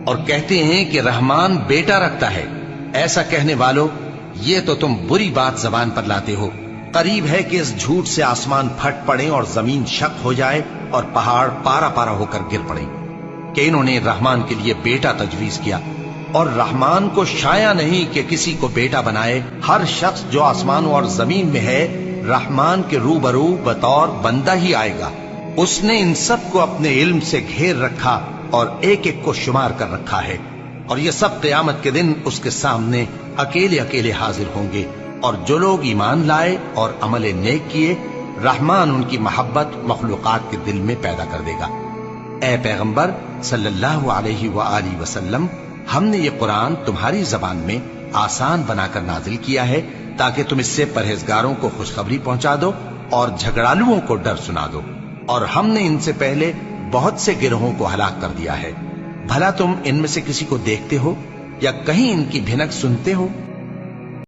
اور کہتے ہیں کہ رحمان بیٹا رکھتا ہے۔ ایسا کہنے والو، یہ تو تم بری بات زبان پر لاتے ہو۔ قریب ہے کہ اس جھوٹ سے آسمان پھٹ پڑے اور زمین شق ہو جائے اور پہاڑ پارا پارا ہو کر گر پڑے کہ انہوں نے رحمان کے لیے بیٹا تجویز کیا، اور رحمان کو شایع نہیں کہ کسی کو بیٹا بنائے۔ ہر شخص جو آسمانوں اور زمین میں ہے رحمان کے روبرو بطور بندہ ہی آئے گا۔ اس نے ان سب کو اپنے علم سے گھیر رکھا اور ایک ایک کو شمار کر رکھا ہے، اور یہ سب قیامت کے دن اس کے سامنے اکیلے اکیلے حاضر ہوں گے۔ اور جو لوگ ایمان لائے اور عمل نیک کیے، رحمان ان کی محبت مخلوقات کے دل میں پیدا کر دے گا۔ اے پیغمبر صلی اللہ علیہ وآلہ وسلم، ہم نے یہ قرآن تمہاری زبان میں آسان بنا کر نازل کیا ہے تاکہ تم اس سے پرہیزگاروں کو خوشخبری پہنچا دو اور جھگڑالوؤں کو ڈر سنا دو۔ اور ہم نے ان سے پہلے بہت سے گروہوں کو ہلاک کر دیا ہے۔ بھلا تم ان میں سے کسی کو دیکھتے ہو یا کہیں ان کی بھنک سنتے ہو؟